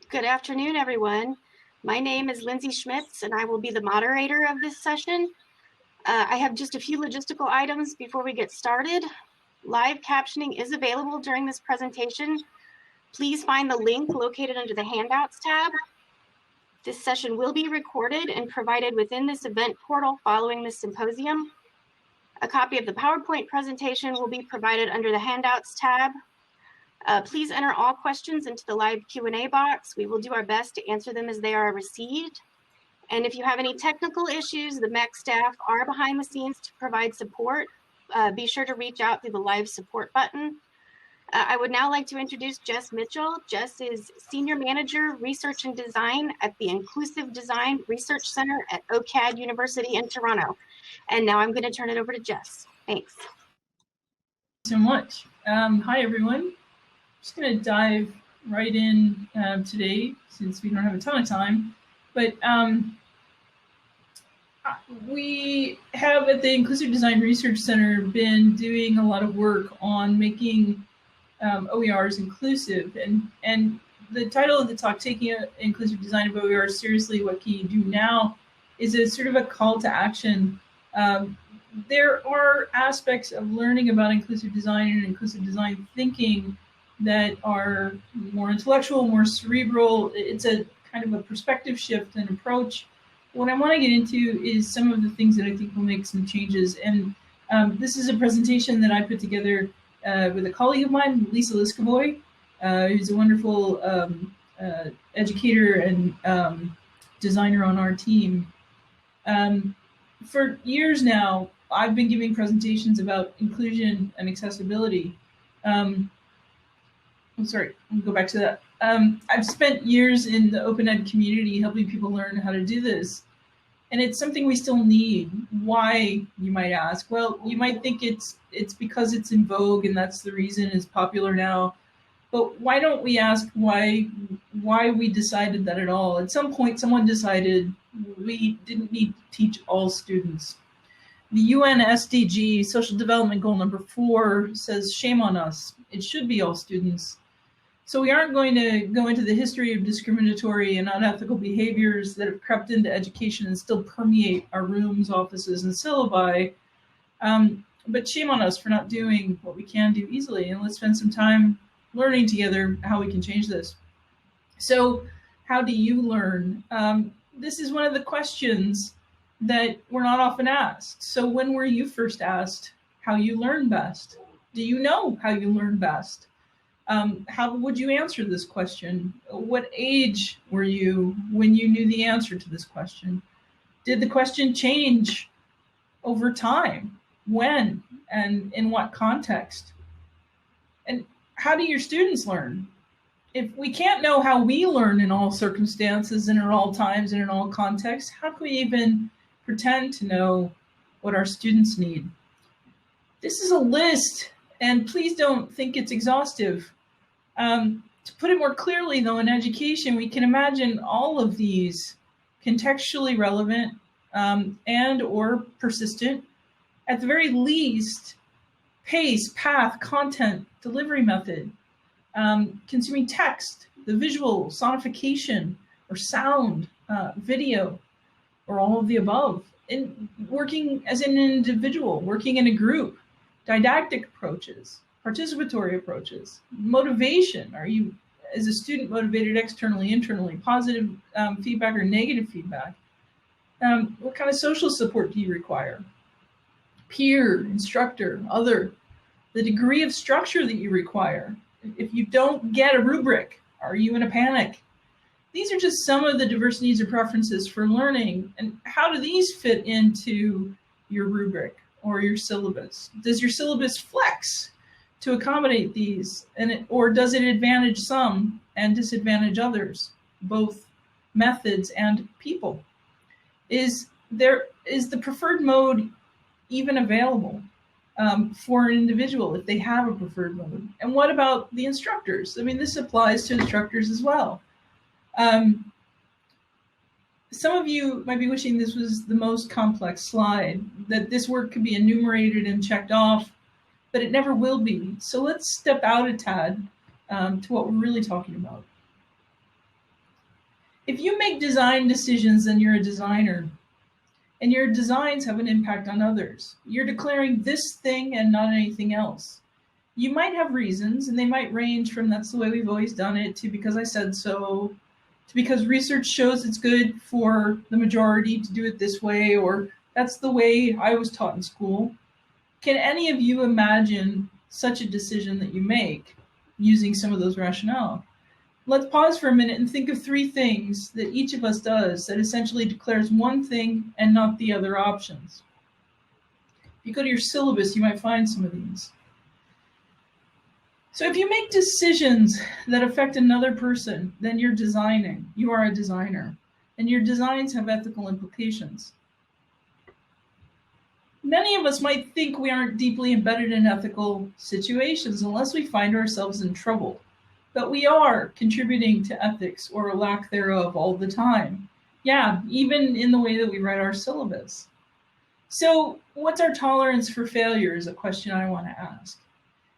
Good afternoon, everyone. My name is Lindsay Schmitz, and I will be the moderator of this session. I have just a few logistical items before we get started. Live captioning is available during this presentation. Please find the link located under the Handouts tab. This session will be recorded and provided within this event portal following this symposium. A copy of the PowerPoint presentation will be provided under the Handouts tab. Please enter all questions into the live Q&A box. We will do our best to answer them as they are received. And if you have any technical issues, the MEC staff are behind the scenes to provide support. Be sure to reach out through the live support button. I would now like to introduce Jess Mitchell. Jess is Senior Manager, Research and Design at the Inclusive Design Research Center at OCAD University in Toronto. And now I'm going to turn it over to Jess. Thanks. Thank you so much. Hi, everyone. Just going to dive right in today, since we don't have a ton of time. But we have at the Inclusive Design Research Center been doing a lot of work on making OERs inclusive. And the title of the talk, Taking Inclusive Design of OERs Seriously, What Can You Do Now, is a sort of a call to action. There are aspects of learning about inclusive design and inclusive design thinking that are more intellectual, more cerebral. It's a kind of a perspective shift and approach. What I want to get into is some of the things that I think will make some changes. And this is a presentation that I put together with a colleague of mine, Lisa Liskovoy, who's a wonderful educator and designer on our team. For years now, I've been giving presentations about inclusion and accessibility. I'm sorry, I'll go back to that. I've spent years in the open ed community helping people learn how to do this. And it's something we still need. Why, you might ask? Well, you might think it's because it's in vogue and that's the reason it's popular now. But why don't we ask why we decided that at all? At some point, someone decided we didn't need to teach all students. The UN SDG, Social Development Goal number 4, says, shame on us. It should be all students. So we aren't going to go into the history of discriminatory and unethical behaviors that have crept into education and still permeate our rooms, offices, and syllabi. But shame on us for not doing what we can do easily. And let's spend some time learning together how we can change this. So how do you learn? This is one of the questions that we're not often asked. So when were you first asked how you learn best? Do you know how you learn best? How would you answer this question? What age were you when you knew the answer to this question? Did the question change over time? When and in what context? And how do your students learn? If we can't know how we learn in all circumstances and at all times and in all contexts, how can we even pretend to know what our students need? This is a list, and please don't think it's exhaustive. To put it more clearly, though, in education, we can imagine all of these contextually relevant and or persistent, at the very least, pace, path, content, delivery method, consuming text, the visual, sonification, or sound, video, or all of the above, and working as an individual, working in a group, didactic approaches, participatory approaches, motivation. Are you, as a student, motivated externally, internally, positive feedback or negative feedback? What kind of social support do you require? Peer, instructor, other. The degree of structure that you require. If you don't get a rubric, are you in a panic? These are just some of the diverse needs or preferences for learning. And how do these fit into your rubric or your syllabus? Does your syllabus flex to accommodate these, or does it advantage some and disadvantage others, both methods and people? Is the preferred mode even available for an individual if they have a preferred mode? And what about the instructors? I mean, this applies to instructors as well. Some of you might be wishing this was the most complex slide, that this work could be enumerated and checked off, but it never will be. So let's step out a tad to what we're really talking about. If you make design decisions, then you're a designer, and your designs have an impact on others. You're declaring this thing and not anything else. You might have reasons, and they might range from that's the way we've always done it, to because I said so, to because research shows it's good for the majority to do it this way, or that's the way I was taught in school. Can any of you imagine such a decision that you make using some of those rationale? Let's pause for a minute and think of 3 things that each of us does that essentially declares one thing and not the other options. If you go to your syllabus, you might find some of these. So if you make decisions that affect another person, then you're designing. You are a designer. And your designs have ethical implications. Many of us might think we aren't deeply embedded in ethical situations unless we find ourselves in trouble. But we are contributing to ethics or a lack thereof all the time. Yeah, even in the way that we write our syllabus. So what's our tolerance for failure is a question I want to ask.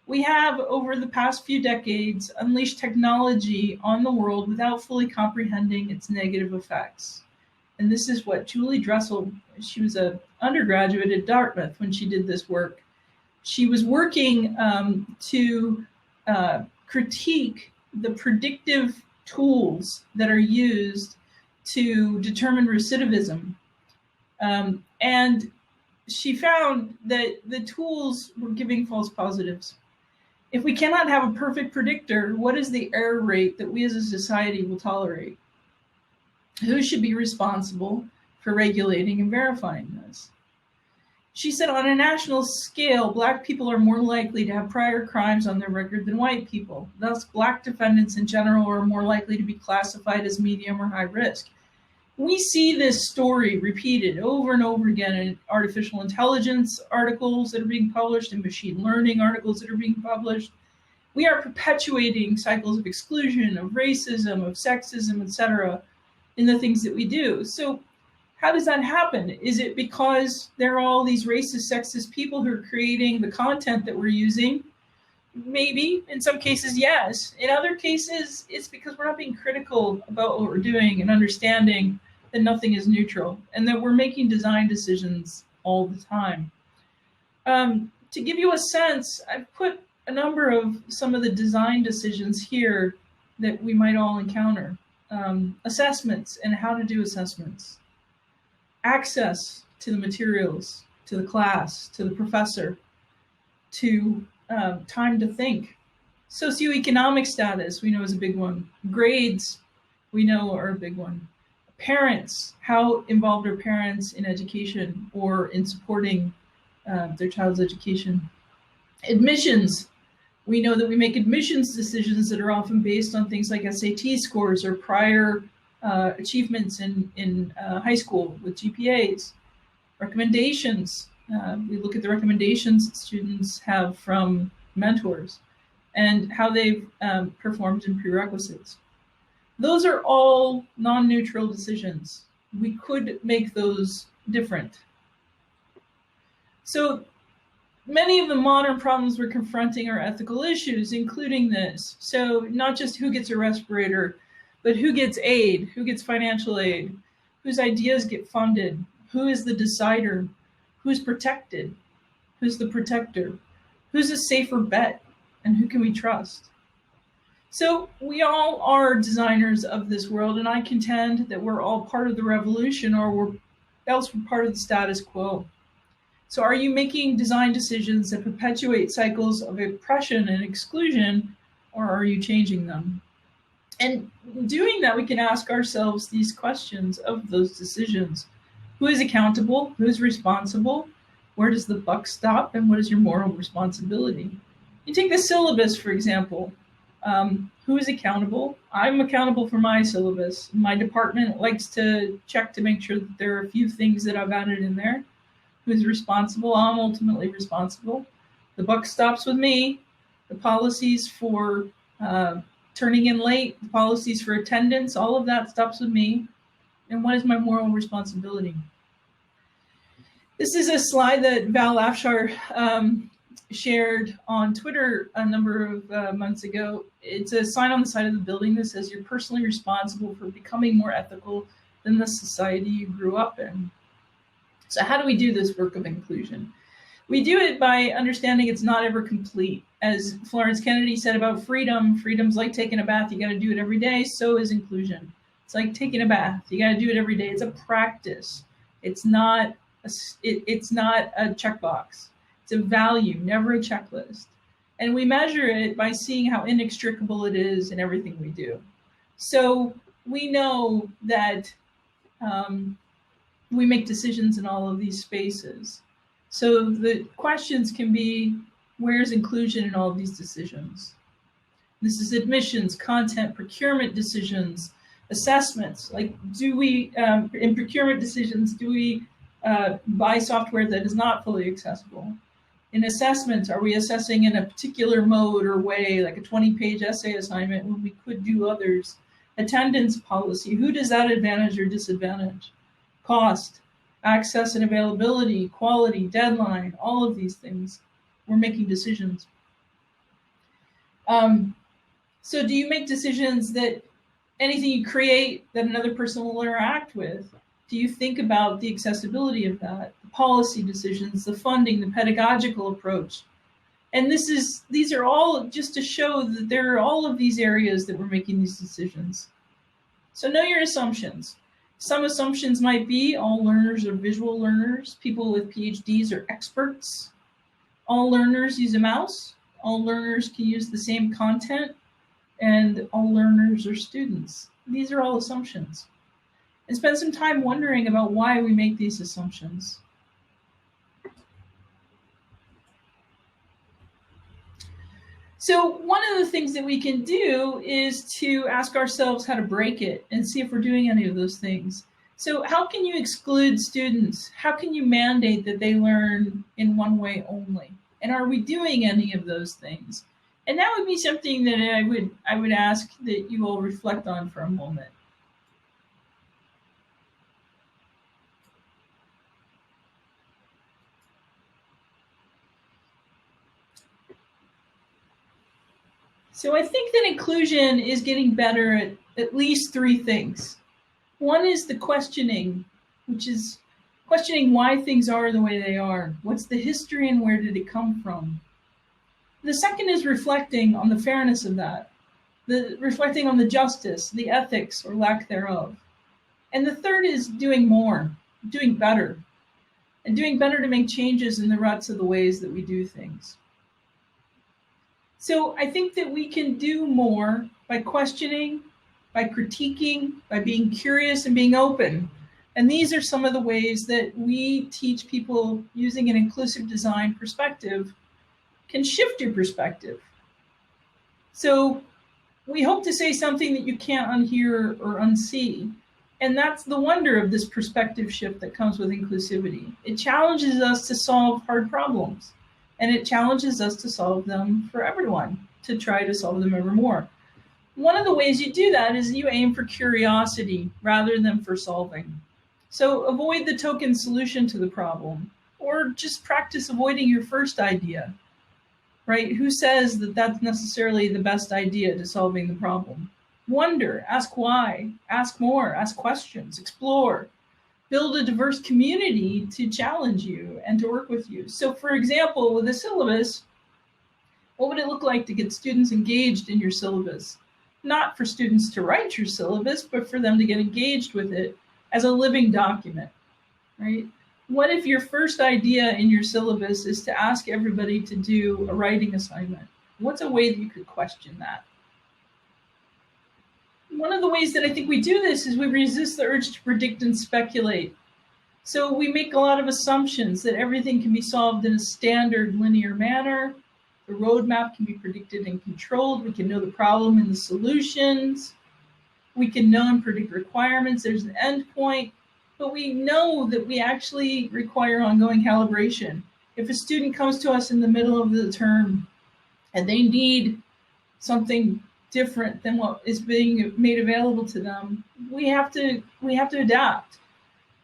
We have, over the past few decades, unleashed technology on the world without fully comprehending its negative effects. And this is what Julie Dressel, she was an undergraduate at Dartmouth when she did this work. She was working to critique the predictive tools that are used to determine recidivism. And she found that the tools were giving false positives. If we cannot have a perfect predictor, what is the error rate that we as a society will tolerate? Who should be responsible for regulating and verifying this? She said, on a national scale, Black people are more likely to have prior crimes on their record than white people. Thus, Black defendants in general are more likely to be classified as medium or high risk. We see this story repeated over and over again in artificial intelligence articles that are being published and machine learning articles that are being published. We are perpetuating cycles of exclusion, of racism, of sexism, etc., in the things that we do. So how does that happen? Is it because there are all these racist, sexist people who are creating the content that we're using? Maybe. In some cases, yes. In other cases, it's because we're not being critical about what we're doing and understanding that nothing is neutral and that we're making design decisions all the time. To give you a sense, I've put a number of some of the design decisions here that we might all encounter. Assessments and how to do assessments. Access to the materials, to the class, to the professor, to time to think. Socioeconomic status, we know is a big one. Grades, we know are a big one. Parents, how involved are parents in education or in supporting their child's education? Admissions, we know that we make admissions decisions that are often based on things like SAT scores or prior achievements in high school with GPAs. Recommendations, we look at the recommendations that students have from mentors and how they've performed in prerequisites. Those are all non-neutral decisions. We could make those different. So many of the modern problems we're confronting are ethical issues, including this. So not just who gets a respirator, but who gets aid, who gets financial aid, whose ideas get funded, who is the decider, who's protected, who's the protector, who's a safer bet, and who can we trust? So we all are designers of this world, and I contend that we're all part of the revolution, or else we're part of the status quo. So are you making design decisions that perpetuate cycles of oppression and exclusion, or are you changing them? And doing that, we can ask ourselves these questions of those decisions. Who is accountable? Who is responsible? Where does the buck stop? And what is your moral responsibility? You take the syllabus, for example. Who is accountable? I'm accountable for my syllabus. My department likes to check to make sure that there are a few things that I've added in there. Who's responsible? I'm ultimately responsible. The buck stops with me. The policies for turning in late, the policies for attendance, all of that stops with me. And what is my moral responsibility? This is a slide that Val Afshar shared on Twitter a number of months ago. It's a sign on the side of the building that says you're personally responsible for becoming more ethical than the society you grew up in. So how do we do this work of inclusion? We do it by understanding it's not ever complete. As Florence Kennedy said about freedom, freedom's like taking a bath. You got to do it every day. So is inclusion. It's like taking a bath. You got to do it every day. It's a practice. It's not a checkbox. It's a value, never a checklist. And we measure it by seeing how inextricable it is in everything we do. So we know that we make decisions in all of these spaces. So the questions can be, where's inclusion in all of these decisions? This is admissions, content, procurement decisions, assessments. Like, do we, in procurement decisions, do we buy software that is not fully accessible? In assessments, are we assessing in a particular mode or way, like a 20-page essay assignment when we could do others? Attendance policy, who does that advantage or disadvantage? Cost, access and availability, quality, deadline, all of these things. We're making decisions. So do you make decisions that anything you create that another person will interact with? Do you think about the accessibility of that, the policy decisions, the funding, the pedagogical approach? And these are all just to show that there are all of these areas that we're making these decisions. So know your assumptions. Some assumptions might be all learners are visual learners. People with PhDs are experts. All learners use a mouse. All learners can use the same content. And all learners are students. These are all assumptions. And spend some time wondering about why we make these assumptions. So one of the things that we can do is to ask ourselves how to break it and see if we're doing any of those things. So how can you exclude students? How can you mandate that they learn in one way only? And are we doing any of those things? And that would be something that I would ask that you all reflect on for a moment. So I think that inclusion is getting better at least three things. One is the questioning, which is questioning why things are the way they are. What's the history and where did it come from? The second is reflecting on the fairness of that, reflecting on the justice, the ethics or lack thereof. And the third is doing more, doing better, and doing better to make changes in the ruts of the ways that we do things. So I think that we can do more by questioning, by critiquing, by being curious and being open. And these are some of the ways that we teach people using an inclusive design perspective can shift your perspective. So we hope to say something that you can't unhear or unsee. And that's the wonder of this perspective shift that comes with inclusivity. It challenges us to solve hard problems. And it challenges us to solve them for everyone, to try to solve them ever more. One of the ways you do that is you aim for curiosity rather than for solving. So avoid the token solution to the problem, or just practice avoiding your first idea, right? Who says that that's necessarily the best idea to solving the problem? Wonder, ask why, ask more, ask questions, explore. Build a diverse community to challenge you and to work with you. So for example, with a syllabus, what would it look like to get students engaged in your syllabus? Not for students to write your syllabus, but for them to get engaged with it as a living document, right? What if your first idea in your syllabus is to ask everybody to do a writing assignment? What's a way that you could question that? One of the ways that I think we do this is we resist the urge to predict and speculate. So we make a lot of assumptions that everything can be solved in a standard linear manner. The roadmap can be predicted and controlled. We can know the problem and the solutions. We can know and predict requirements. There's an endpoint, but we know that we actually require ongoing calibration. If a student comes to us in the middle of the term and they need something different than what is being made available to them, we have to adapt.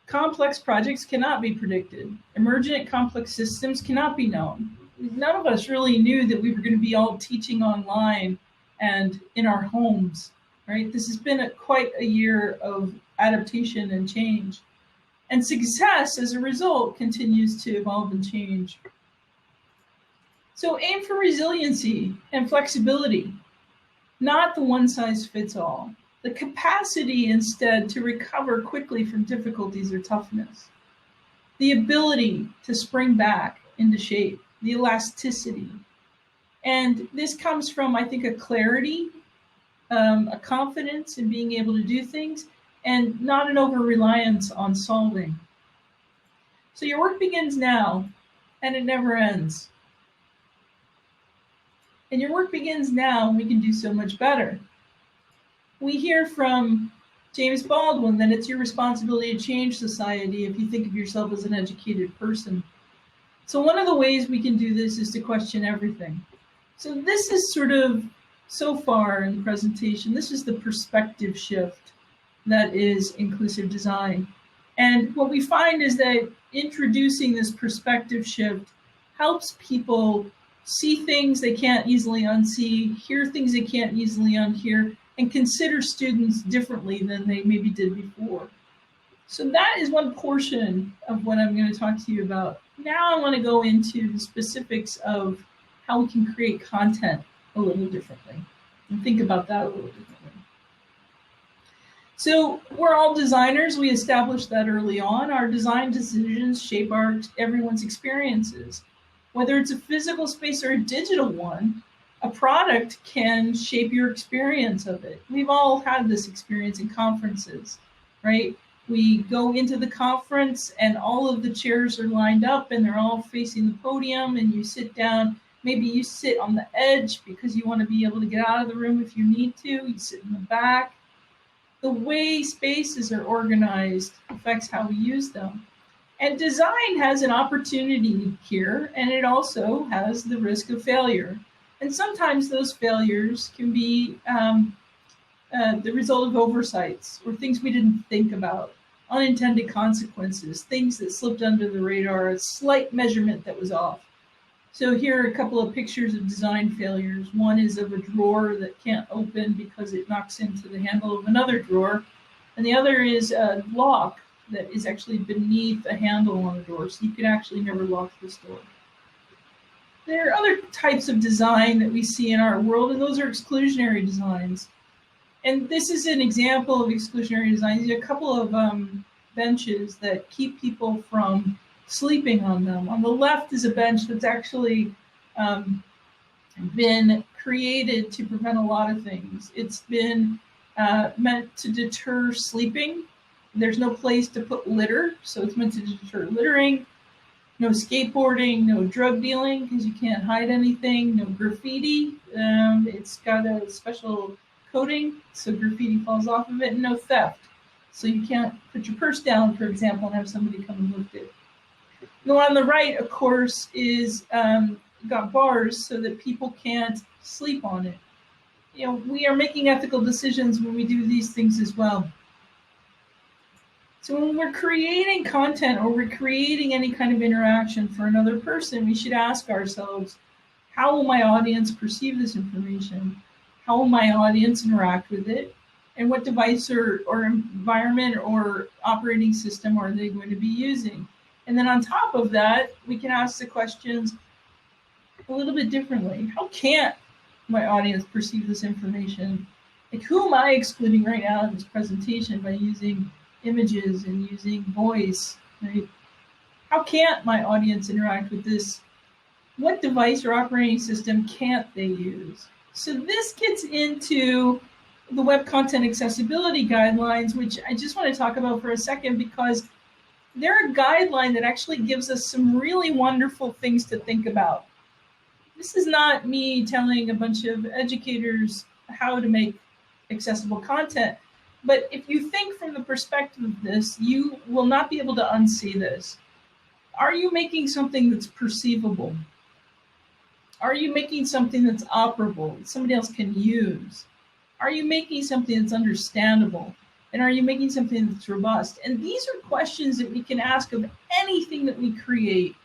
Complex projects cannot be predicted. Emergent complex systems cannot be known. none of us really knew that we were going to be all teaching online and in our homes, right? This has been quite a year of adaptation and change. And success, as a result, continues to evolve and change. So aim for resiliency and flexibility, not the one-size-fits-all. The capacity, instead, to recover quickly from difficulties or toughness. The ability to spring back into shape, the elasticity. And this comes from, I think, a clarity, a confidence in being able to do things, and not an over-reliance on solving. So your work begins now, and it never ends. And your work begins now, and we can do so much better. We hear from James Baldwin that it's your responsibility to change society if you think of yourself as an educated person. So one of the ways we can do this is to question everything. So this is sort of, so far in the presentation, this is the perspective shift that is inclusive design. And what we find is that introducing this perspective shift helps people see things they can't easily unsee, hear things they can't easily unhear, and consider students differently than they maybe did before. So that is one portion of what I'm going to talk to you about. Now I want to go into the specifics of how we can create content a little differently and think about that a little differently. So we're all designers. We established that early on. Our design decisions shape everyone's experiences. Whether it's a physical space or a digital one, a product can shape your experience of it. We've all had this experience in conferences, right? We go into the conference and all of the chairs are lined up and they're all facing the podium, and you sit down. Maybe you sit on the edge because you want to be able to get out of the room if you need to. You sit in the back. The way spaces are organized affects how we use them. And design has an opportunity here, and it also has the risk of failure. And sometimes those failures can be the result of oversights or things we didn't think about, unintended consequences, things that slipped under the radar, a slight measurement that was off. So here are a couple of pictures of design failures. One is of a drawer that can't open because it knocks into the handle of another drawer. And the other is a lock that is actually beneath a handle on a door, so you can actually never lock this door. There are other types of design that we see in our world, and those are exclusionary designs. And this is an example of exclusionary design. These are a couple of benches that keep people from sleeping on them. On the left is a bench that's actually been created to prevent a lot of things. It's been meant to deter sleeping. There's no place to put litter, so it's meant to deter littering. No skateboarding, no drug dealing, because you can't hide anything. No graffiti. It's got a special coating, so graffiti falls off of it. And no theft, so you can't put your purse down, for example, and have somebody come and lift it. The one on the right, of course, is got bars so that people can't sleep on it. You know, we are making ethical decisions when we do these things as well. So when we're creating content or we're creating any kind of interaction for another person, we should ask ourselves, how will my audience perceive this information? How will my audience interact with it? And what device or environment or operating system are they going to be using? And then on top of that, we can ask the questions a little bit differently. How can't my audience perceive this information? Like, who am I excluding right now in this presentation by using images and using voice, right? How can't my audience interact with this? What device or operating system can't they use? So this gets into the Web Content Accessibility Guidelines, which I just want to talk about for a second, because they're a guideline that actually gives us some really wonderful things to think about. This is not me telling a bunch of educators how to make accessible content. But if you think from the perspective of this, you will not be able to unsee this. Are you making something that's perceivable? Are you making something that's operable, that somebody else can use? Are you making something that's understandable? And are you making something that's robust? And these are questions that we can ask of anything that we create.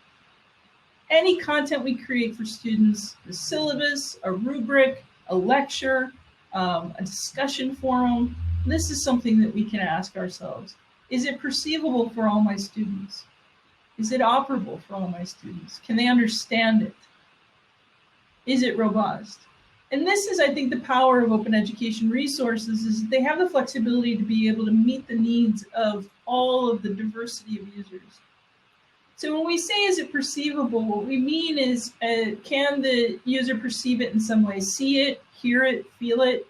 Any content we create for students, a syllabus, a rubric, a lecture, a discussion forum, this is something that we can ask ourselves. Is it perceivable for all my students? Is it operable for all my students? Can they understand it? Is it robust? And this is, I think, the power of open education resources, is they have the flexibility to be able to meet the needs of all of the diversity of users. So when we say, is it perceivable, what we mean is, can the user perceive it in some way, see it, hear it, feel it,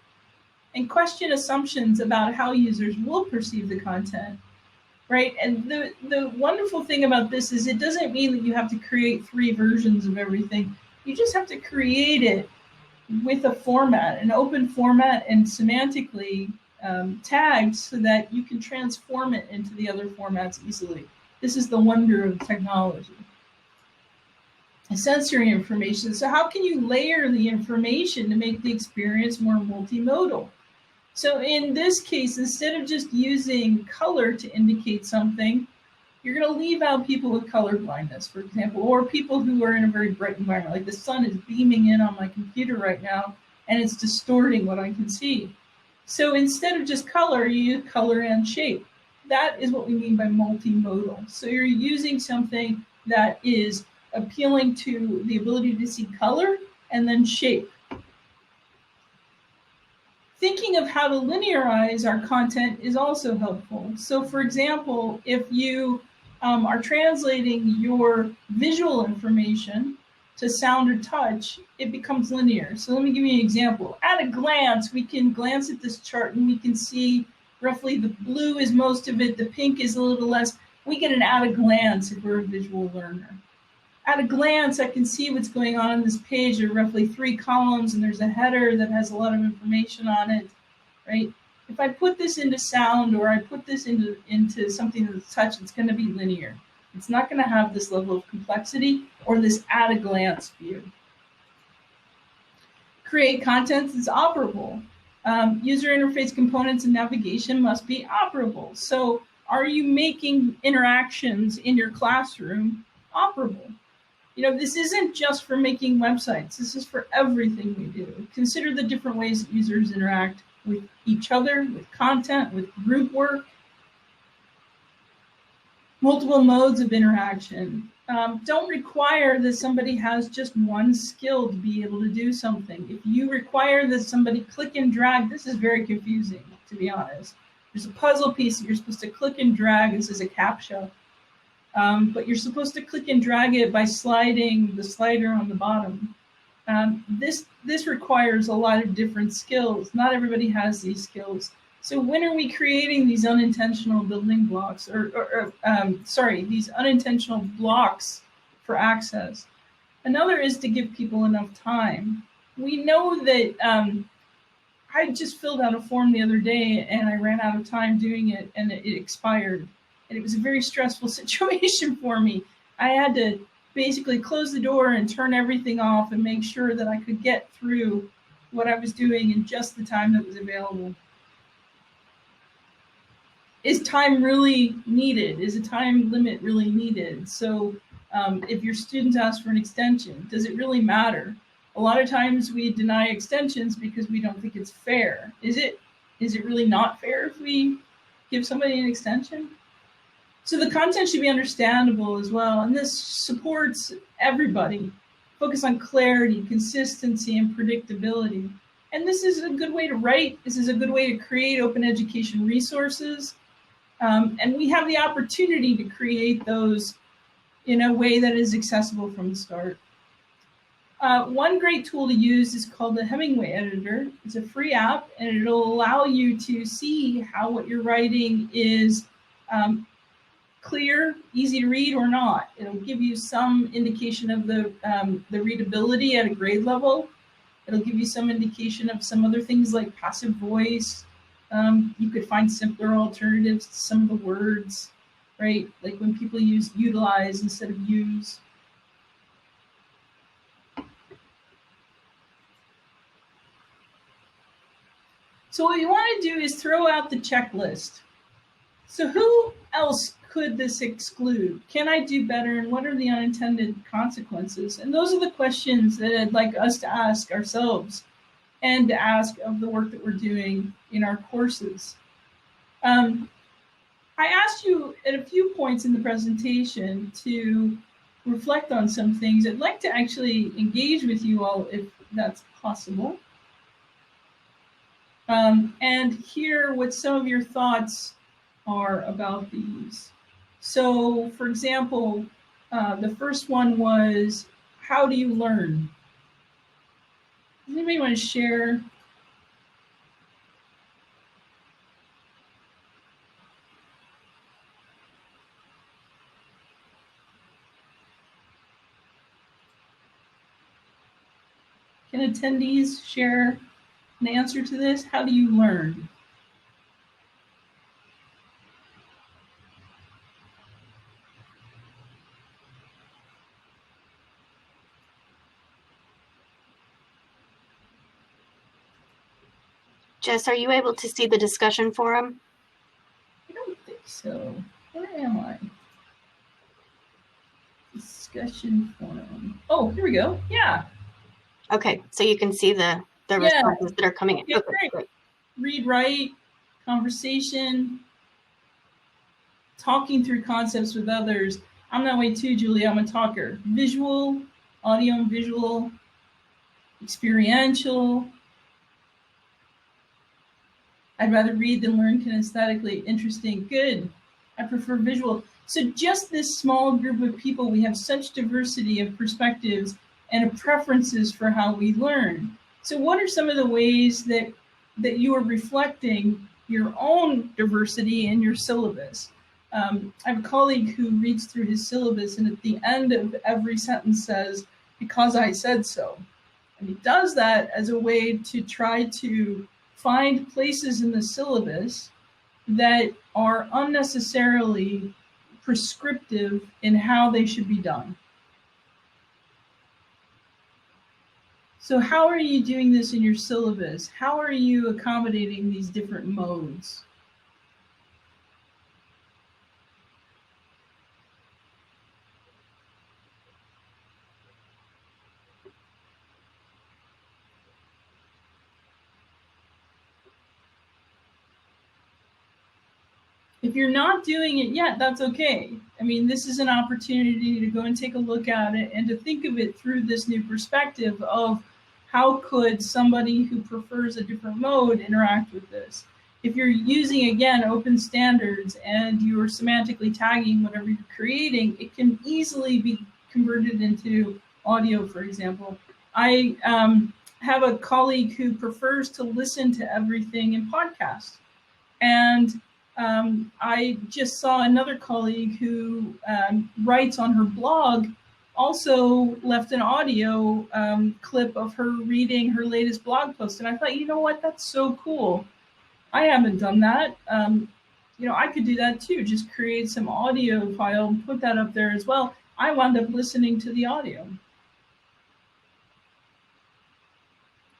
and question assumptions about how users will perceive the content, right? And the wonderful thing about this is it doesn't mean that you have to create 3 versions of everything. You just have to create it with a format, an open format, and semantically tagged so that you can transform it into the other formats easily. This is the wonder of technology. Sensory information. So how can you layer the information to make the experience more multimodal? So in this case, instead of just using color to indicate something, you're going to leave out people with color blindness, for example, or people who are in a very bright environment, like the sun is beaming in on my computer right now, and it's distorting what I can see. So instead of just color, you use color and shape. That is what we mean by multimodal. So you're using something that is appealing to the ability to see color and then shape. Thinking of how to linearize our content is also helpful. So for example, if you are translating your visual information to sound or touch, it becomes linear. So let me give you an example. At a glance, we can glance at this chart and we can see roughly the blue is most of it, the pink is a little less. We get an at a glance if we're a visual learner. At a glance, I can see what's going on this page. There are roughly 3 columns, and there's a header that has a lot of information on it, right? If I put this into sound, or I put this into something that's touch, it's going to be linear. It's not going to have this level of complexity or this at a glance view. Create content that's operable. User interface components and navigation must be operable. So are you making interactions in your classroom operable? You know, this isn't just for making websites. This is for everything we do. Consider the different ways that users interact with each other, with content, with group work. Multiple modes of interaction. Don't require that somebody has just one skill to be able to do something. If you require that somebody click and drag, this is very confusing, to be honest. There's a puzzle piece that you're supposed to click and drag. This is a CAPTCHA. But you're supposed to click and drag it by sliding the slider on the bottom. This requires a lot of different skills. Not everybody has these skills. So when are we creating these unintentional building blocks, these unintentional blocks for access? Another is to give people enough time. We know that I just filled out a form the other day and I ran out of time doing it and it expired. And it was a very stressful situation for me. I had to basically close the door and turn everything off and make sure that I could get through what I was doing in just the time that was available. Is time really needed? Is a time limit really needed? So if your students ask for an extension, does it really matter? A lot of times we deny extensions because we don't think it's fair. Is it really not fair if we give somebody an extension? So the content should be understandable as well, and this supports everybody. Focus on clarity, consistency, and predictability. And this is a good way to write. This is a good way to create open education resources. And we have the opportunity to create those in a way that is accessible from the start. One great tool to use is called the Hemingway Editor. It's a free app, and it'll allow you to see how what you're writing is clear, easy to read, or not. It'll give you some indication of the readability at a grade level. It'll give you some indication of some other things like passive voice. You could find simpler alternatives to some of the words, right? Like when people use utilize instead of use. So what you want to do is throw out the checklist. So who else could this exclude? Can I do better? And what are the unintended consequences? And those are the questions that I'd like us to ask ourselves and to ask of the work that we're doing in our courses. I asked you at a few points in the presentation to reflect on some things. I'd like to actually engage with you all if that's possible. And hear what some of your thoughts are about these. So, for example, the first one was, how do you learn? Does anybody want to share? Can attendees share an answer to this? How do you learn? Jess, are you able to see the discussion forum? I don't think so. Where am I? Discussion forum. Oh, here we go. Yeah. Okay, so you can see the responses that are coming in. Okay, great. Read, write, conversation, talking through concepts with others. I'm that way too, Julie. I'm a talker. Visual, audio and visual, experiential. I'd rather read than learn kinesthetically. Interesting. Good. I prefer visual. So just this small group of people, we have such diversity of perspectives and of preferences for how we learn. So what are some of the ways that you are reflecting your own diversity in your syllabus? I have a colleague who reads through his syllabus and at the end of every sentence says, "Because I said so." And he does that as a way to try to find places in the syllabus that are unnecessarily prescriptive in how they should be done. So how are you doing this in your syllabus? How are you accommodating these different modes? If you're not doing it yet, that's okay. I mean, this is an opportunity to go and take a look at it and to think of it through this new perspective of how could somebody who prefers a different mode interact with this. If you're using, again, open standards and you're semantically tagging whatever you're creating, it can easily be converted into audio, for example. I have a colleague who prefers to listen to everything in podcasts. And I just saw another colleague who writes on her blog, also left an audio clip of her reading her latest blog post. And I thought, you know what, that's so cool. I haven't done that. I could do that too. Just create some audio file and put that up there as well. I wound up listening to the audio.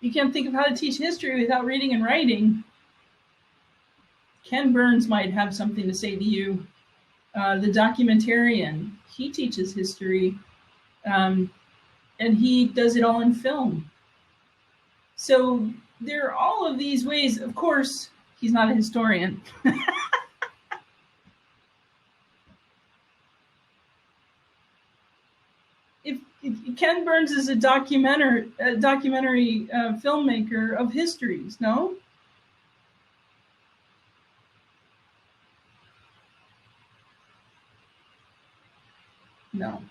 You can't think of how to teach history without reading and writing. Ken Burns might have something to say to you. The documentarian, he teaches history, and he does it all in film. So there are all of these ways. Of course, he's not a historian. If Ken Burns is a documentary filmmaker of histories, no? No.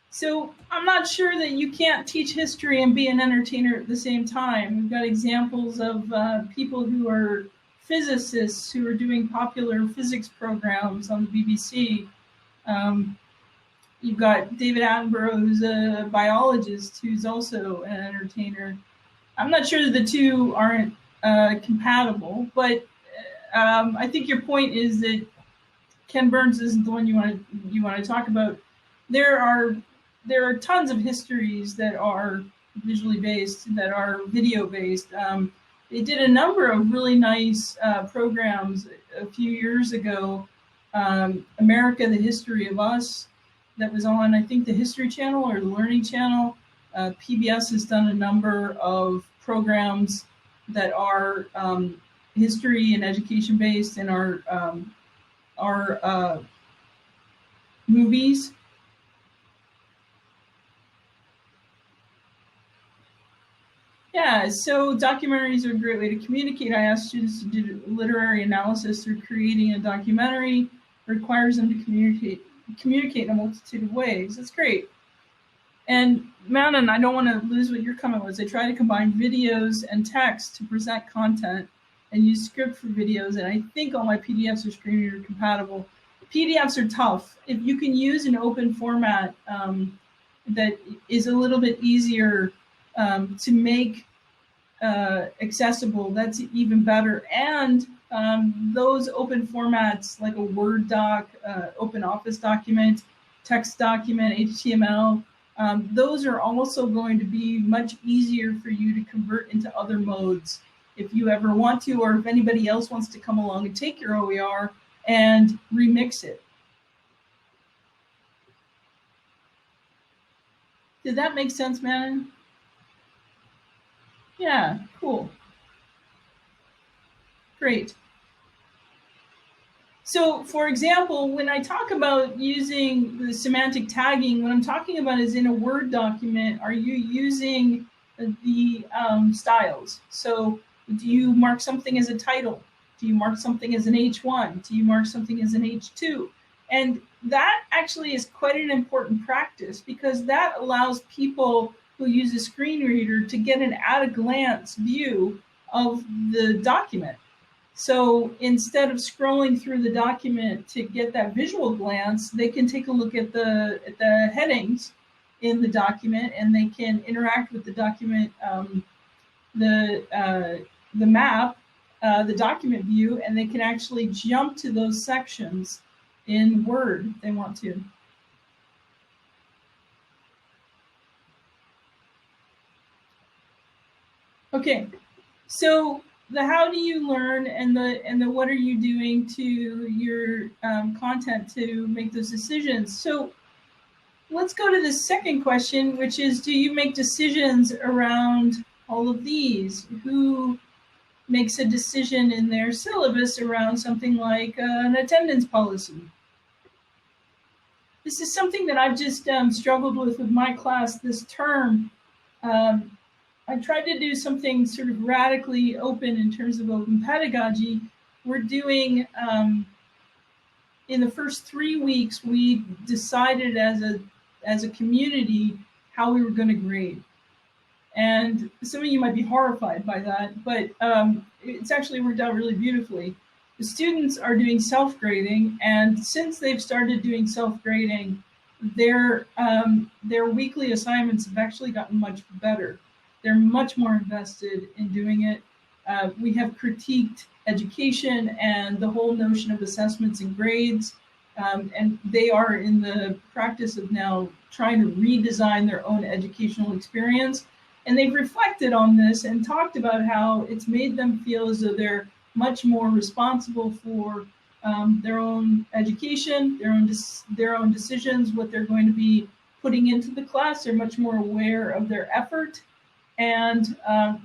So I'm not sure that you can't teach history and be an entertainer at the same time. We've got examples of people who are physicists who are doing popular physics programs on the BBC. You've got David Attenborough, who's a biologist, who's also an entertainer. I'm not sure that the two aren't compatible, but I think your point is that Ken Burns isn't the one you want to talk about. There are tons of histories that are visually based, that are video based. They did a number of really nice programs a few years ago. America, the History of Us, that was on, I think, the History Channel or the Learning Channel. PBS has done a number of programs that are history and education based, and are movies. Yeah, so documentaries are a great way to communicate. I asked students to do literary analysis through creating a documentary. It requires them to communicate in a multitude of ways. That's great. And Manon, I don't want to lose what your comment was. I try to combine videos and text to present content and use script for videos. And I think all my PDFs are screen reader compatible. PDFs are tough. If you can use an open format that is a little bit easier to make accessible, that's even better. And those open formats like a Word doc, open office document, text document, HTML, those are also going to be much easier for you to convert into other modes if you ever want to, or if anybody else wants to come along and take your OER and remix it. Did that make sense, Manon? Yeah, cool. Great. So, for example, when I talk about using the semantic tagging, what I'm talking about is in a Word document, are you using the styles? So, do you mark something as a title? Do you mark something as an H1? Do you mark something as an H2? And that actually is quite an important practice, because that allows people who use a screen reader to get an at-a-glance view of the document. So instead of scrolling through the document to get that visual glance, they can take a look at the headings in the document, and they can interact with the document, the map, the document view, and they can actually jump to those sections in Word if they want to. Okay, so the how do you learn and the what are you doing to your content to make those decisions. So let's go to the second question, which is, do you make decisions around all of these? Who makes a decision in their syllabus around something like an attendance policy? This is something that I've just struggled with my class this term. I tried to do something sort of radically open in terms of open pedagogy. We're doing, in the first 3 weeks, we decided as a community how we were going to grade. And some of you might be horrified by that, but it's actually worked out really beautifully. The students are doing self-grading, and since they've started doing self-grading, their weekly assignments have actually gotten much better. They're much more invested in doing it. We have critiqued education and the whole notion of assessments and grades, and they are in the practice of now trying to redesign their own educational experience. And they've reflected on this and talked about how it's made them feel as though they're much more responsible for their own education, their own decisions, what they're going to be putting into the class. They're much more aware of their effort. And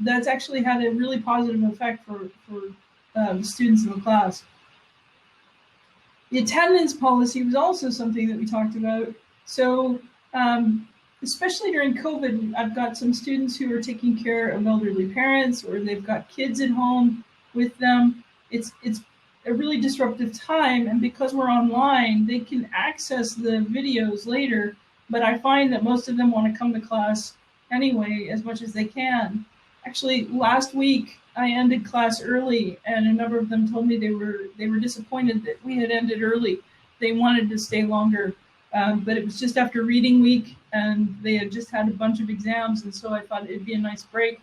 that's actually had a really positive effect for the students in the class. The attendance policy was also something that we talked about. So especially during COVID, I've got some students who are taking care of elderly parents, or they've got kids at home with them. It's a really disruptive time, and because we're online, they can access the videos later, but I find that most of them want to come to class anyway as much as they can. Actually, last week I ended class early, and a number of them told me they were disappointed that we had ended early. They wanted to stay longer, but it was just after reading week, and they had just had a bunch of exams, and so I thought it'd be a nice break.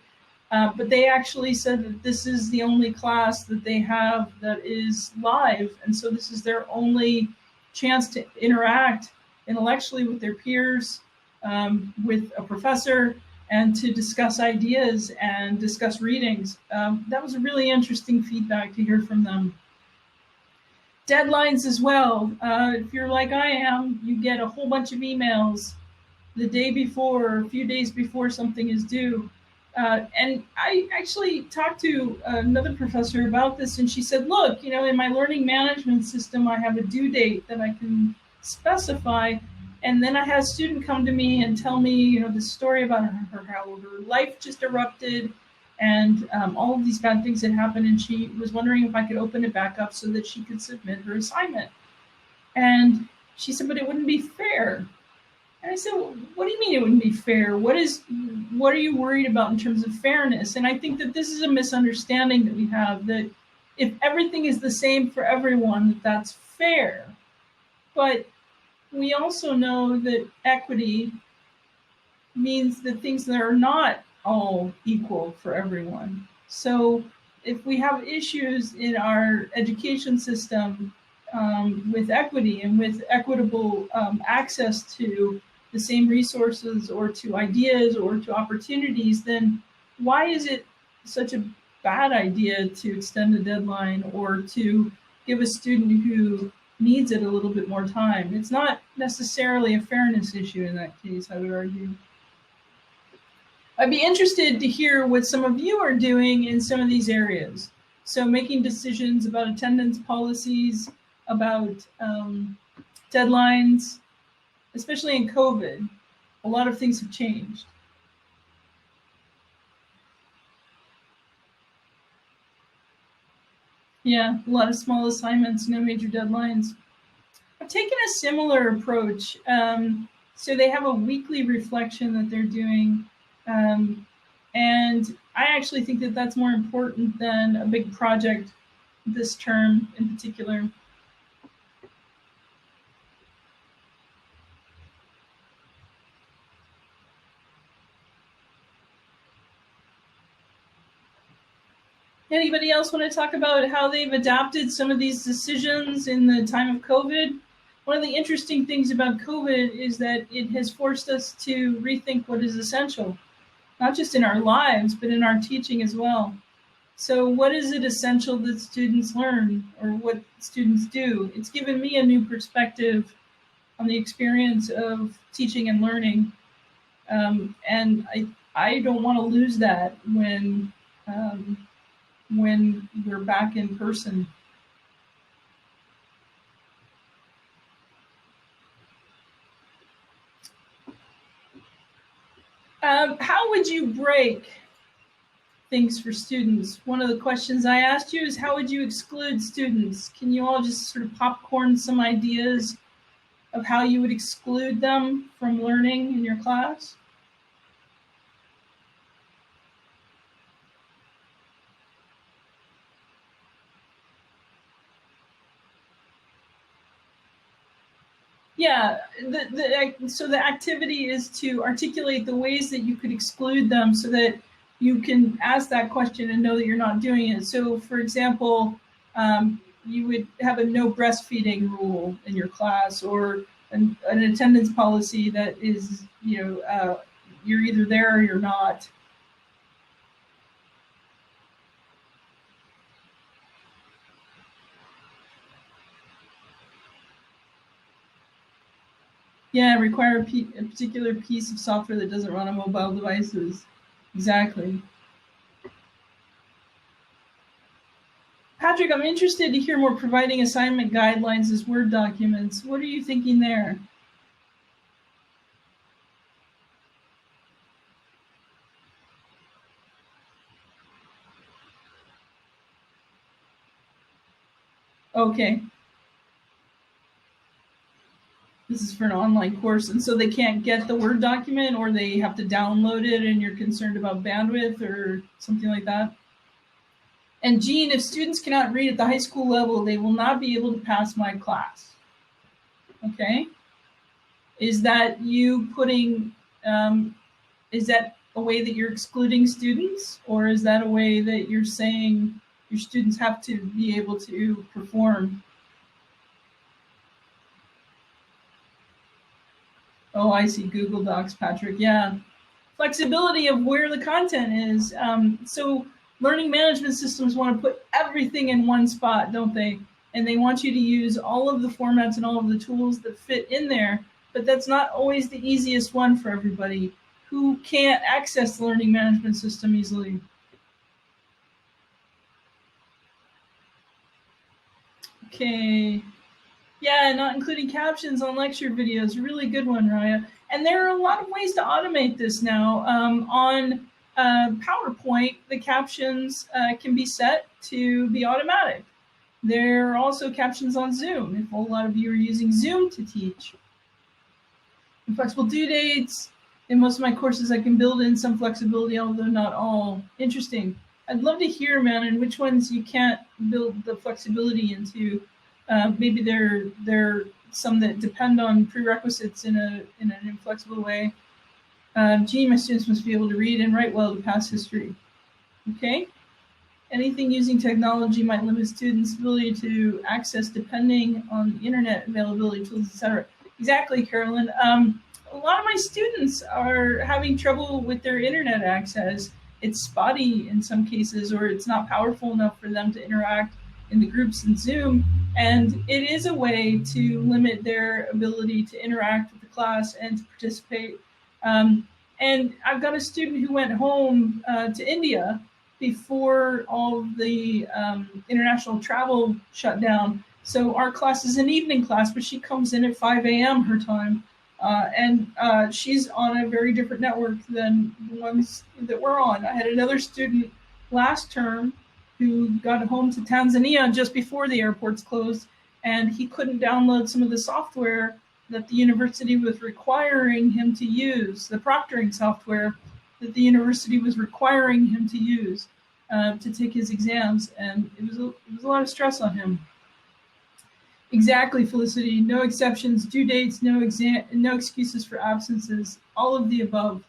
But they actually said that this is the only class that they have that is live, and so this is their only chance to interact intellectually with their peers, with a professor, and to discuss ideas and discuss readings. That was a really interesting feedback to hear from them. Deadlines as well. If you're like I am, you get a whole bunch of emails the day before or a few days before something is due. And I actually talked to another professor about this, and she said, look, in my learning management system, I have a due date that I can specify. And then I had a student come to me and tell me, this story about how her life just erupted and all of these bad things had happened. And she was wondering if I could open it back up so that she could submit her assignment. And she said, but it wouldn't be fair. And I said, well, what do you mean it wouldn't be fair? What are you worried about in terms of fairness? And I think that this is a misunderstanding that we have, that if everything is the same for everyone, that's fair. But we also know that equity means that things that are not all equal for everyone. So if we have issues in our education system with equity and with equitable access to the same resources or to ideas or to opportunities, then why is it such a bad idea to extend the deadline or to give a student who needs it a little bit more time? It's not necessarily a fairness issue in that case, I would argue. I'd be interested to hear what some of you are doing in some of these areas. So making decisions about attendance policies, about deadlines, especially in COVID, a lot of things have changed. Yeah, a lot of small assignments, no major deadlines. I've taken a similar approach. So they have a weekly reflection that they're doing. And I actually think that that's more important than a big project this term in particular. Anybody else want to talk about how they've adapted some of these decisions in the time of COVID? One of the interesting things about COVID is that it has forced us to rethink what is essential, not just in our lives, but in our teaching as well. So what is it essential that students learn or what students do? It's given me a new perspective on the experience of teaching and learning. And I don't want to lose that when we're back in person. How would you break things for students? One of the questions I asked you is, how would you exclude students? Can you all just sort of popcorn some ideas of how you would exclude them from learning in your class? Yeah, so the activity is to articulate the ways that you could exclude them so that you can ask that question and know that you're not doing it. So for example, you would have a no breastfeeding rule in your class, or an attendance policy that is, you're either there or you're not. Yeah, require a particular piece of software that doesn't run on mobile devices. Exactly. Patrick, I'm interested to hear more providing assignment guidelines as Word documents. What are you thinking there? Okay. This is for an online course, and so they can't get the Word document, or they have to download it and you're concerned about bandwidth or something like that? And Jean, if students cannot read at the high school level, they will not be able to pass my class. Okay. Is that you putting, is that a way that you're excluding students, or is that a way that you're saying your students have to be able to perform? Oh, I see Google Docs, Patrick. Yeah. Flexibility of where the content is. So learning management systems want to put everything in one spot, don't they? And they want you to use all of the formats and all of the tools that fit in there, but that's not always the easiest one for everybody who can't access the learning management system easily. Okay. Yeah, not including captions on lecture videos. Really good one, Raya. And there are a lot of ways to automate this now. On PowerPoint, the captions can be set to be automatic. There are also captions on Zoom, if a lot of you are using Zoom to teach. And flexible due dates. In most of my courses, I can build in some flexibility, although not all. Interesting. I'd love to hear, man, and which ones you can't build the flexibility into. Maybe there are some that depend on prerequisites in an inflexible way. Gene, my students must be able to read and write well to pass history. Okay. Anything using technology might limit students' ability to access depending on internet availability, tools, etc. Exactly, Carolyn. A lot of my students are having trouble with their internet access. It's spotty in some cases, or it's not powerful enough for them to interact in the groups in Zoom. And it is a way to limit their ability to interact with the class and to participate. And I've got a student who went home to India before all of the international travel shut down. So our class is an evening class, but she comes in at 5 a.m. her time. And she's on a very different network than the ones that we're on. I had another student last term who got home to Tanzania just before the airports closed, and he couldn't download some of the software that the university was requiring him to use, the proctoring software that the university was requiring him to use to take his exams, and it was a lot of stress on him. Exactly, Felicity. No exceptions, due dates, no excuses for absences, all of the above.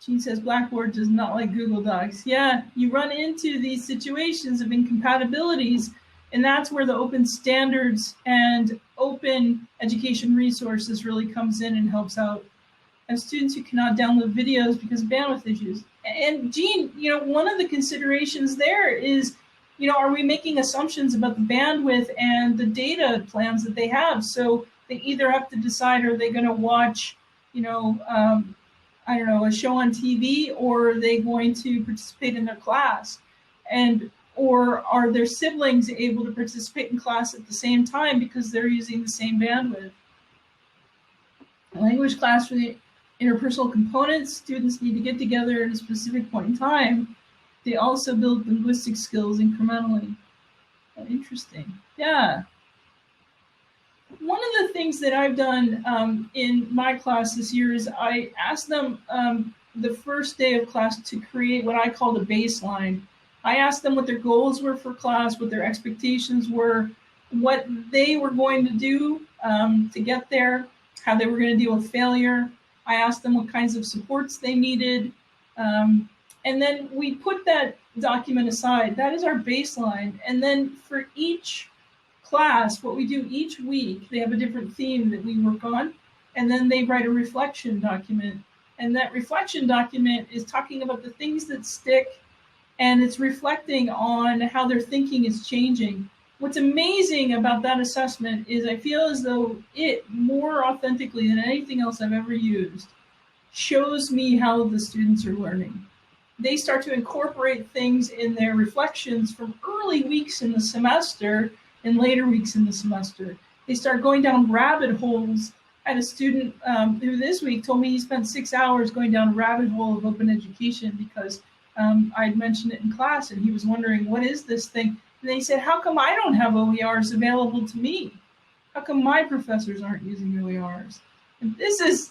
Jean says Blackboard does not like Google Docs. Yeah, you run into these situations of incompatibilities, and that's where the open standards and open education resources really comes in and helps out. I have students who cannot download videos because of bandwidth issues. And Jean, one of the considerations there is, are we making assumptions about the bandwidth and the data plans that they have? So they either have to decide, are they going to watch, I don't know, a show on TV, or are they going to participate in their class? Or are their siblings able to participate in class at the same time because they're using the same bandwidth? Language class for the interpersonal components, students need to get together at a specific point in time. They also build linguistic skills incrementally. Oh, interesting. Yeah. One of the things that I've done in my class this year is I asked them the first day of class to create what I called a baseline. I asked them what their goals were for class, what their expectations were, what they were going to do to get there, how they were going to deal with failure. I asked them what kinds of supports they needed. And then we put that document aside. That is our baseline. And then for each class, what we do each week, they have a different theme that we work on, and then they write a reflection document. And that reflection document is talking about the things that stick, and it's reflecting on how their thinking is changing. What's amazing about that assessment is I feel as though it, more authentically than anything else I've ever used, shows me how the students are learning. They start to incorporate things in their reflections from early weeks in the semester and later weeks in the semester. They start going down rabbit holes. I had a student who this week told me he spent 6 hours going down a rabbit hole of open education because I'd mentioned it in class, and he was wondering, what is this thing? And they said, how come I don't have OERs available to me? How come my professors aren't using OERs? And this is,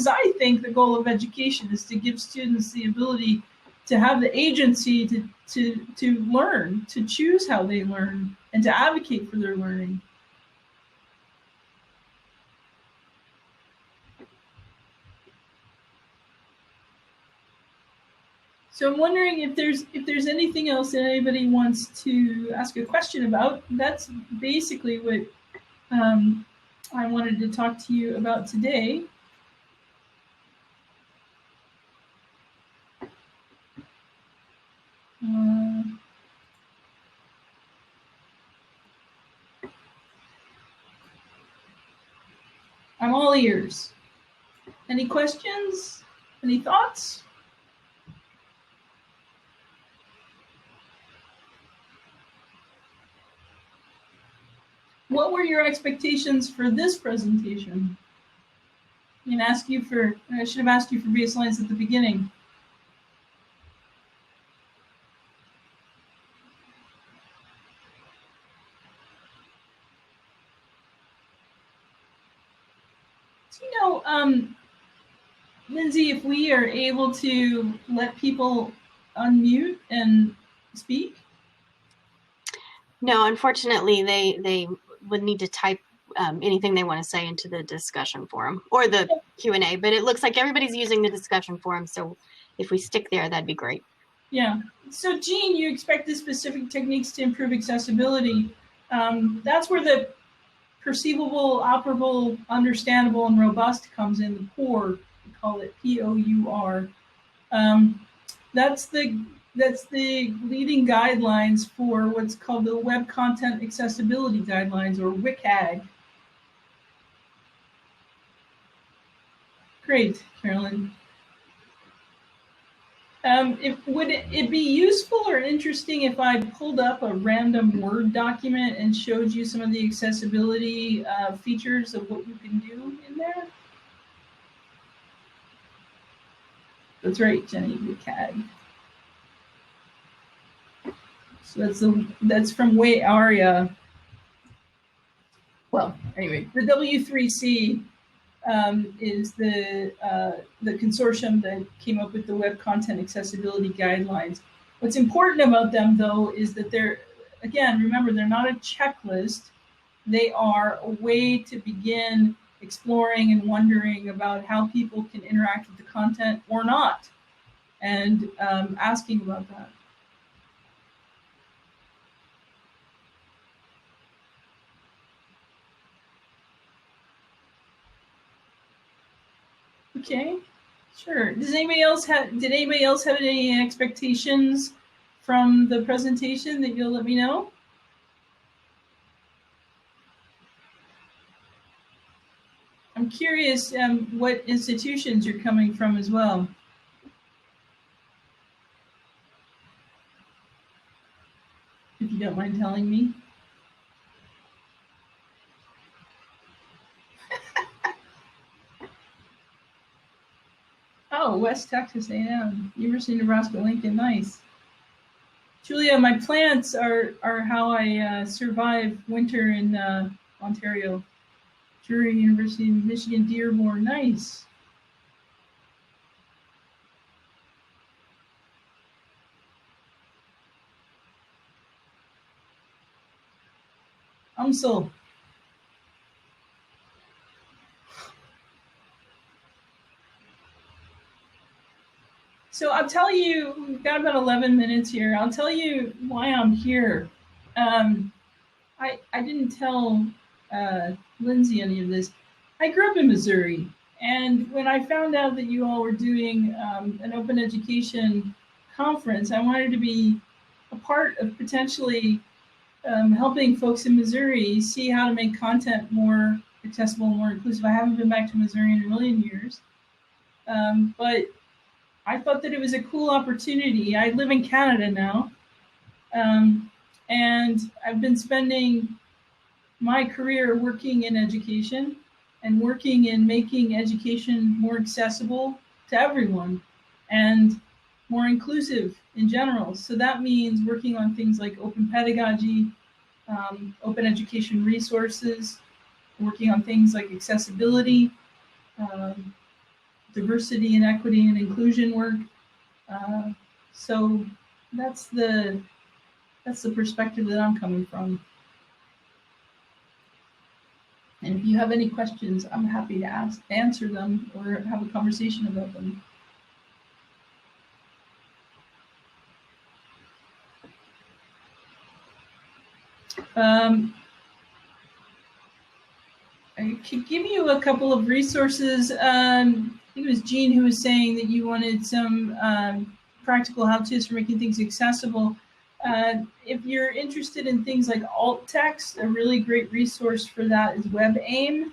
I think, the goal of education, is to give students the ability to have the agency to learn, to choose how they learn, and to advocate for their learning. So I'm wondering if there's anything else that anybody wants to ask a question about. That's basically what I wanted to talk to you about today. I'm all ears. Any questions? Any thoughts? What were your expectations for this presentation? I should have asked you for baselines at the beginning. So, Lindsay, if we are able to let people unmute and speak? No, unfortunately, they would need to type anything they want to say into the discussion forum or the Q&A, but it looks like everybody's using the discussion forum, so if we stick there, that'd be great. Yeah. So, Jean, you expected specific techniques to improve accessibility. That's where the perceivable, operable, understandable, and robust comes in. The POUR, we call it POUR. That's the leading guidelines for what's called the Web Content Accessibility Guidelines, or WCAG. Great, Carolyn. Would it be useful or interesting if I pulled up a random Word document and showed you some of the accessibility features of what you can do in there? That's right, Jenny, WCAG. So that's from OERs. Well, anyway, the W3C is the consortium that came up with the Web Content Accessibility Guidelines. What's important about them, though, is that they're, again, remember, they're not a checklist. They are a way to begin exploring and wondering about how people can interact with the content or not, and asking about that. Okay, sure. Did anybody else have any expectations from the presentation that you'll let me know? I'm curious what institutions you're coming from as well. If you don't mind telling me. Oh, West Texas A&M, University of Nebraska-Lincoln, nice. Julia, my plants are how I survive winter in Ontario. Drury, University of Michigan, Dearborn, nice. UMSL. So I'll tell you, we've got about 11 minutes here. I'll tell you why I'm here. I didn't tell Lindsay any of this. I grew up in Missouri, and when I found out that you all were doing an open education conference, I wanted to be a part of potentially helping folks in Missouri see how to make content more accessible and more inclusive. I haven't been back to Missouri in a million years, but I thought that it was a cool opportunity. I live in Canada now, and I've been spending my career working in education and working in making education more accessible to everyone and more inclusive in general. So that means working on things like open pedagogy, open education resources, working on things like accessibility, diversity and equity and inclusion work. So that's the perspective that I'm coming from. And if you have any questions, I'm happy to answer them or have a conversation about them. I could give you a couple of resources. I think it was Jean who was saying that you wanted some practical how-tos for making things accessible. If you're interested in things like alt text, a really great resource for that is WebAIM.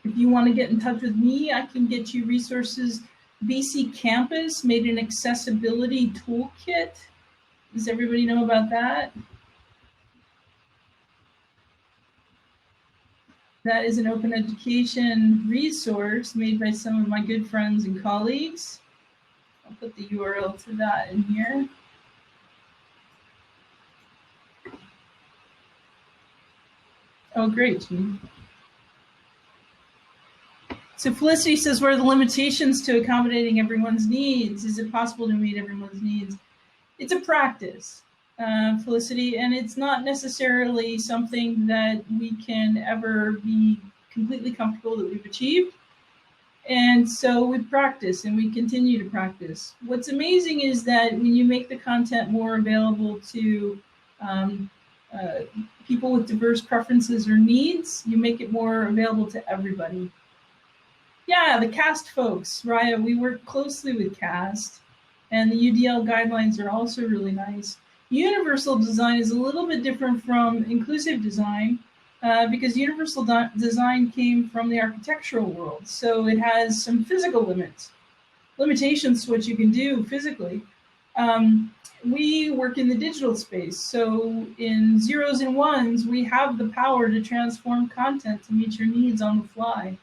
If you want to get in touch with me, I can get you resources. BC Campus made an accessibility toolkit. Does everybody know about that? That is an open education resource made by some of my good friends and colleagues. I'll put the URL to that in here. Oh, great, Jean. So Felicity says, what are the limitations to accommodating everyone's needs? Is it possible to meet everyone's needs? It's a practice, Felicity, and it's not necessarily something that we can ever be completely comfortable that we've achieved. And so we practice and we continue to practice. What's amazing is that when you make the content more available to people with diverse preferences or needs, you make it more available to everybody. Yeah, the CAST folks, Raya, we work closely with CAST, and the UDL guidelines are also really nice. Universal design is a little bit different from inclusive design because universal design came from the architectural world. So it has some physical limitations to what you can do physically. We work in the digital space. So in zeros and ones, we have the power to transform content to meet your needs on the fly.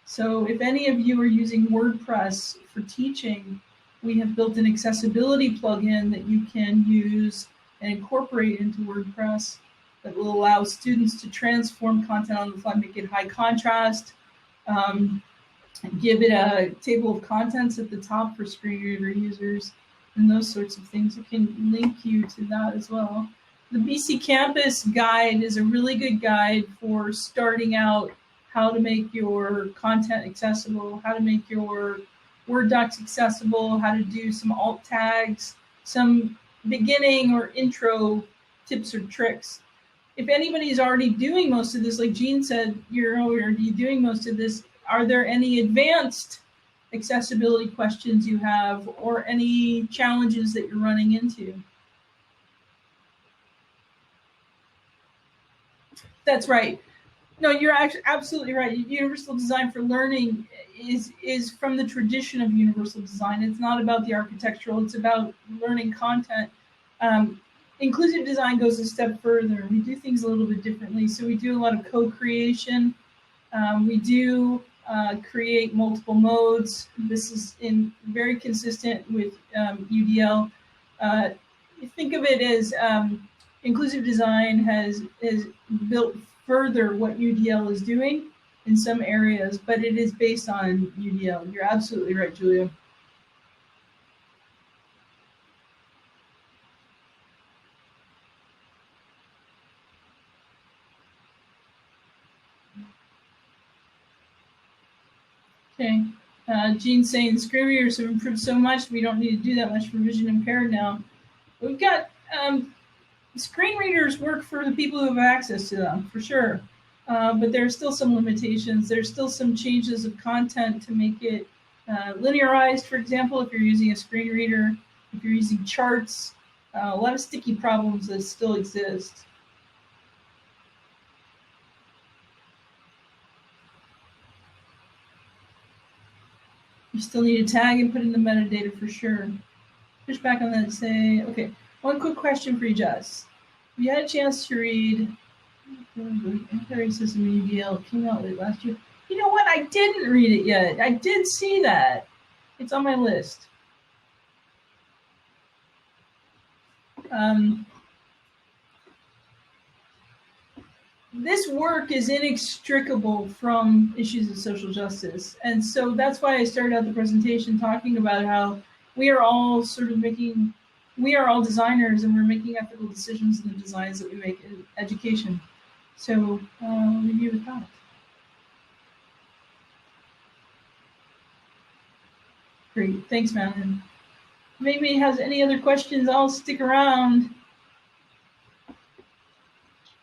So if any of you are using WordPress for teaching, we have built an accessibility plugin that you can use and incorporate into WordPress that will allow students to transform content on the fly, make it high contrast, give it a table of contents at the top for screen reader users, and those sorts of things. I can link you to that as well. The BC Campus guide is a really good guide for starting out how to make your content accessible, how to make your Word docs accessible, how to do some alt tags, some beginning or intro tips or tricks. If anybody's already doing most of this, like Jean said, you're already doing most of this, are there any advanced accessibility questions you have or any challenges that you're running into? That's right. No, you're actually absolutely right. Universal design for learning is from the tradition of universal design. It's not about the architectural, it's about learning content. Inclusive design goes a step further. We do things a little bit differently. So we do a lot of co-creation. We do create multiple modes. This is very consistent with UDL. Think of it as inclusive design has built further what UDL is doing in some areas, but it is based on UDL. You're absolutely right, Julia. Okay, Jean's saying screen readers have improved so much, we don't need to do that much for vision impaired now. We've got screen readers work for the people who have access to them, for sure. But there are still some limitations. There's still some changes of content to make it linearized, for example, if you're using a screen reader, if you're using charts, a lot of sticky problems that still exist. You still need to tag and put in the metadata for sure. Push back on that and say, okay, one quick question for you, Jess. Have you had a chance to read Anti-Racism in UDL? Came out late last year. You know what? I didn't read it yet. I did see that. It's on my list. This work is inextricable from issues of social justice. And so that's why I started out the presentation talking about how we are all we are all designers and we're making ethical decisions in the designs that we make in education. So I'll leave you with that. Great, thanks, Madeline. If anybody has any other questions, I'll stick around.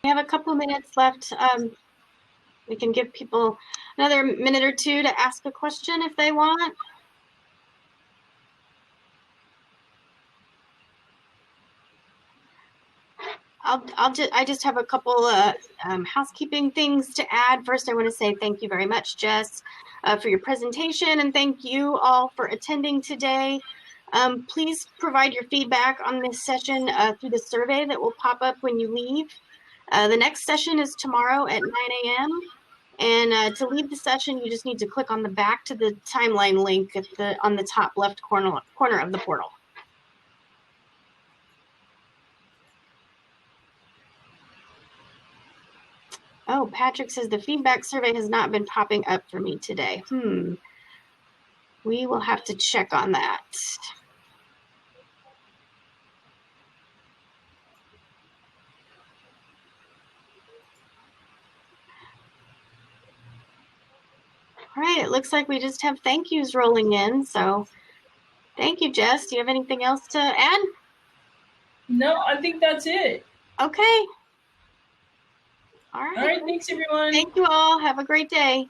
We have a couple minutes left. We can give people another minute or two to ask a question if they want. I just have a couple housekeeping things to add. First, I want to say thank you very much, Jess, for your presentation, and thank you all for attending today. Please provide your feedback on this session through the survey that will pop up when you leave. The next session is tomorrow at 9 a.m. And to leave the session, you just need to click on the back to the timeline link on the top left corner of the portal. Oh, Patrick says the feedback survey has not been popping up for me today. We will have to check on that. All right, it looks like we just have thank yous rolling in. So thank you, Jess. Do you have anything else to add? No, I think that's it. Okay. All right. All right, thanks everyone. Thank you all. Have a great day.